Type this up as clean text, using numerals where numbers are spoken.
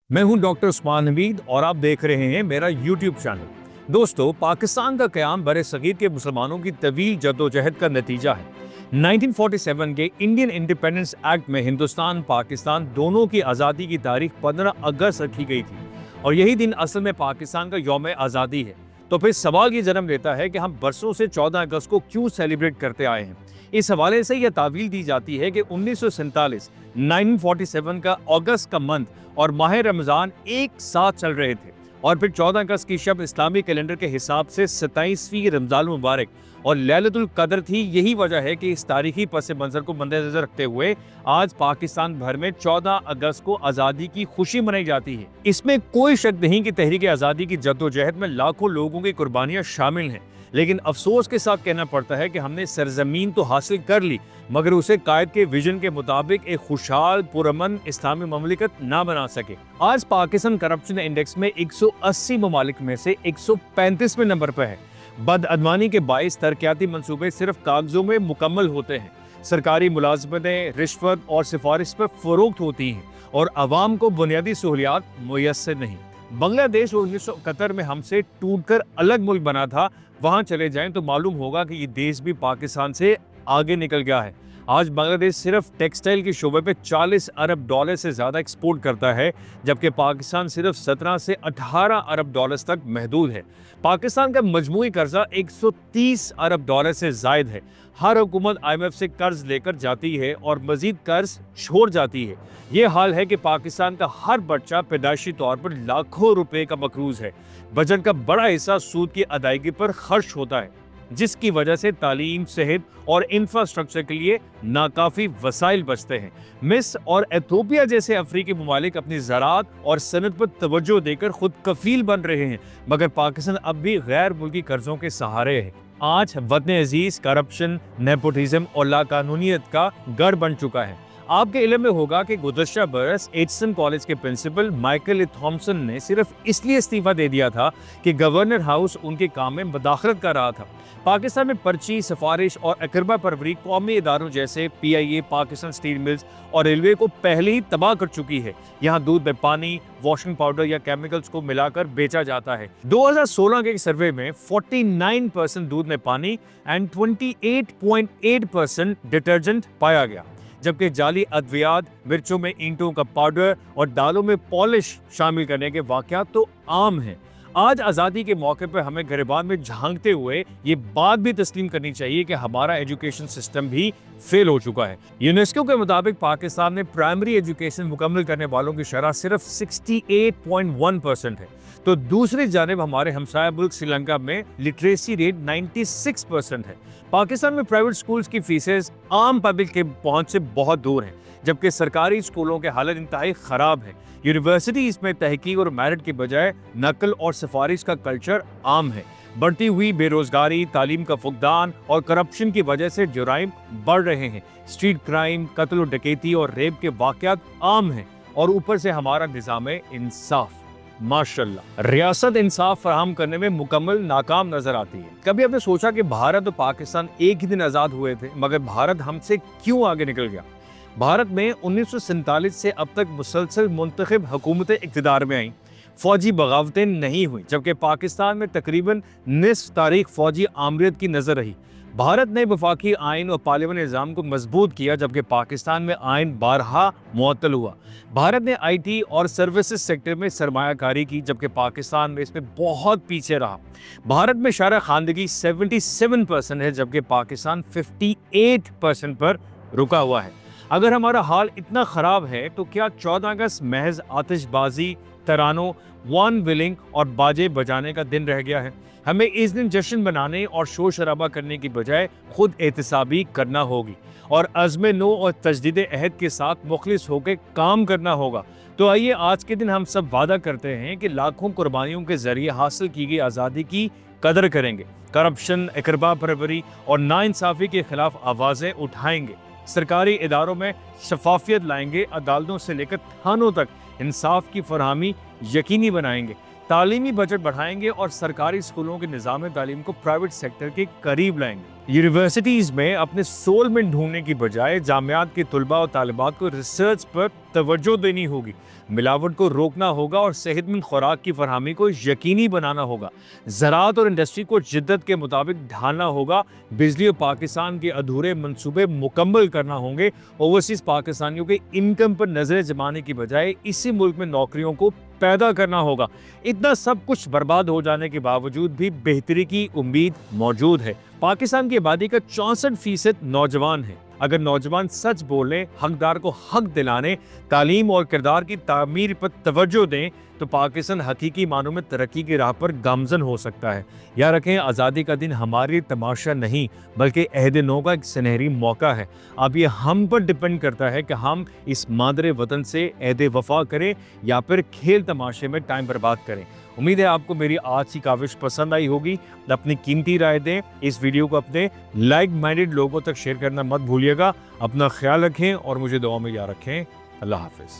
मैं हूं डॉक्टर उस्मान हमीद और आप देख रहे हैं मेरा यूट्यूब चैनल। दोस्तों, पाकिस्तान का क़याम बरे-सग़ीर के मुसलमानों की तवील जद्दोजहद का नतीजा है। 1947 के इंडियन इंडिपेंडेंस एक्ट में हिंदुस्तान पाकिस्तान दोनों की आज़ादी की तारीख 15 अगस्त रखी गई थी और यही दिन असल में पाकिस्तान का यौम आज़ादी है। तो फिर सवाल ये जन्म लेता है कि हम बरसों से 14 अगस्त को क्यों सेलिब्रेट करते आए हैं। इस हवाले से यह तावील दी जाती है कि 1947 का अगस्त का मंथ और माह रमज़ान एक साथ चल रहे थे और फिर 14 अगस्त की शब इस्लामी कैलेंडर के हिसाब से 27वीं रमज़ान मुबारक और लैलतुल कद्र थी। यही वजह है कि इस तारीखी पस मंज़र को मद्देनज़र रखते हुए आज पाकिस्तान भर में 14 अगस्त को आज़ादी की खुशी मनाई जाती है। इसमें कोई शक नहीं कि तहरीक आज़ादी की जद्दोजहद में लाखों लोगों की कुर्बानियाँ शामिल हैं, लेकिन अफसोस के साथ कहना पड़ता है कि हमने सरजमीन तो हासिल कर ली मगर उसे कायद के विजन के मुताबिक एक खुशहाल पुरअमन इस्लामी ममलिकत ना बना सके। आज पाकिस्तान करप्शन इंडेक्स में 180 ममालिक में से 135वें नंबर पर है। बदअदवानी के बाइस तरक्याती मंसूबे सिर्फ कागजों में मुकम्मल होते हैं, सरकारी मुलाजमतें रिश्वत और सिफारिश पर फरोख्त होती हैं और आवाम को बुनियादी सहूलियात मुयस्सर नहीं। बांग्लादेश 1971 में हमसे टूटकर अलग मुल्क बना था, वहां चले जाएं तो मालूम होगा कि ये देश भी पाकिस्तान से आगे निकल गया है। आज बांग्लादेश सिर्फ टेक्सटाइल के शोबे पे 40 अरब डॉलर से ज़्यादा एक्सपोर्ट करता है, जबकि पाकिस्तान सिर्फ 17 से 18 अरब डॉलर तक महदूद है। पाकिस्तान का मजमूई कर्जा 130 अरब डॉलर से ज़ायद है। हर हुकूमत IMF से कर्ज लेकर जाती है और मजीद कर्ज छोड़ जाती है। ये हाल है कि पाकिस्तान का हर बच्चा पैदाइशी तौर पर लाखों रुपए का मकरूज है। बजट का बड़ा हिस्सा सूद की अदायगी पर खर्च होता है, जिसकी वजह से तालीम, सेहत और इंफ्रास्ट्रक्चर के लिए नाकाफी वसाइल बचते हैं। मिस्र और एथियोपिया जैसे अफ्रीकी ममालिक अपनी ज़राअत और सनत पर तवज्जो देकर खुद कफील बन रहे हैं, मगर पाकिस्तान अब भी गैर मुल्की कर्जों के सहारे है। आज वतन अजीज करप्शन, नेपोटिज्म और लाकानूनियत का गढ़ बन चुका है। आपके इल्म में होगा कि गुज़श्ता बरस एचसन कॉलेज के प्रिंसिपल माइकल थॉमसन ने सिर्फ इसलिए इस्तीफा दे दिया था कि गवर्नर हाउस उनके काम में मुदाखलत कर रहा था। पाकिस्तान में पर्ची, सिफारिश और अकरबा परवरी कौमी इदारों जैसे PIA, पाकिस्तान स्टील मिल्स और रेलवे को पहले ही तबाह कर चुकी है। यहाँ दूध में पानी, वॉशिंग पाउडर या केमिकल्स को मिलाकर बेचा जाता है। 2016 के सर्वे में 49% दूध में पानी एंड 28.8% डिटर्जेंट पाया गया, जबकि जाली अद्वियात, मिर्चों में ईंटों का पाउडर और दालों में पॉलिश शामिल करने के वाकयात तो आम हैं। आज आज़ादी के मौके पर हमें गिरबान में झांकते हुए ये बात भी तस्लीम करनी चाहिए कि हमारा एजुकेशन सिस्टम भी फेल हो चुका है। यूनेस्को के मुताबिक पाकिस्तान में प्राइमरी एजुकेशन मुकम्मल करने वालों की शरह सिर्फ 68.1% है, तो दूसरी जानिब हमारे हमसाया मुल्क श्रीलंका में लिटरेसी रेट 96% है। पाकिस्तान में प्राइवेट स्कूल्स की फीसें आम पब्लिक के पहुंच से बहुत दूर हैं, जबकि सरकारी स्कूलों के हालत इंतहाई ख़राब है। यूनिवर्सिटीज़ में तहकीक और मेरिट के बजाय नकल और सिफारिश का कल्चर आम है। बढ़ती हुई बेरोजगारी, तालीम का फुकदान और करप्शन की वजह से जुराइम बढ़ रहे हैं। स्ट्रीट क्राइम, कत्ल और डकैती और रेप के वाकयात आम हैं और ऊपर से हमारा निज़ाम इंसाफ माशाल्लाह रियासत इंसाफ फराहम करने में मुकम्मल नाकाम नजर आती है। कभी आपने सोचा कि भारत और पाकिस्तान एक ही दिन आज़ाद हुए थे, मगर भारत हमसे क्यों आगे निकल गया? भारत में 1947 से अब तक मुसलसल मुंतखब हुकूमतें इक़्तिदार में आईं, फौजी बगावतें नहीं हुई, जबकि पाकिस्तान में तकरीबन निस्फ तारीख फौजी आमरीत की नजर रही। भारत ने वफाकी आइन और पार्लियामेंट निज़ाम को मजबूत किया, जबकि पाकिस्तान में आइन बारहा मुअत्तल हुआ। भारत ने IT और सर्विसेज सेक्टर में सरमायाकारी की, जबकि पाकिस्तान में इसमें बहुत पीछे रहा। भारत में शरह खानदगी 77% है, जबकि पाकिस्तान 58% पर रुका हुआ है। अगर हमारा हाल इतना ख़राब है तो क्या 14 अगस्त महज आतिशबाजी, तरानों, वन विलिंग और बाजे बजाने का दिन रह गया है? हमें इस दिन जश्न मनाने और शोर शराबा करने की बजाय खुद एहतसाबी करना होगी और अज़्म नो और तजदीद अहद के साथ मुखलिस होकर काम करना होगा। तो आइए आज के दिन हम सब वादा करते हैं कि लाखों कुर्बानियों के जरिए हासिल की गई आज़ादी की कदर करेंगे, करप्शन, अकरबा परवरी और नाइंसाफ़ी के खिलाफ आवाज़ें उठाएंगे, सरकारी इदारों में शफाफियत लाएंगे, अदालतों से लेकर थानों तक इंसाफ की फरहमी यकीनी बनाएंगे, तालीमी बजट बढ़ाएंगे और सरकारी स्कूलों के निज़ाम तालीम को प्राइवेट सेक्टर के करीब लाएंगे। यूनिवर्सिटीज़ में अपने सोलमेंट ढूंढने की बजाय जामियात के तलबा और तालिबात को रिसर्च पर तवज्जो देनी होगी, मिलावट को रोकना होगा और सेहतमंद खुराक की फरहमी को यकीनी बनाना होगा। ज़राअत और इंडस्ट्री को जिद्दत के मुताबिक ढालना होगा। बिजली और पाकिस्तान के अधूरे मंसूबे मुकम्मल करना होंगे। ओवरसीज़ पाकिस्तानियों के इनकम पर नजरें जमाने की बजाय इसी मुल्क में नौकरियों को पैदा करना होगा। इतना सब कुछ बर्बाद हो जाने के बावजूद भी बेहतरी की उम्मीद मौजूद है। पाकिस्तान की आबादी का 64% नौजवान है। अगर नौजवान सच बोलें, हकदार को हक दिलाने, तालीम और किरदार की तामीर पर तवज्जो दें तो पाकिस्तान हकीकी मानों में तरक्की की राह पर गामजन हो सकता है। याद रखें, आज़ादी का दिन हमारी तमाशा नहीं बल्कि अहद नौ का एक सुनहरी मौका है। अब ये हम पर डिपेंड करता है कि हम इस मादरे वतन से अहद वफा करें या फिर खेल तमाशे में टाइम बर्बाद करें। उम्मीद है आपको मेरी आज की काविश पसंद आई होगी। अपनी कीमती राय दें। इस वीडियो को अपने लाइक माइंडेड लोगों तक शेयर करना मत भूलिएगा। अपना ख्याल रखें और मुझे दुआ में याद रखें। अल्लाह हाफिज़।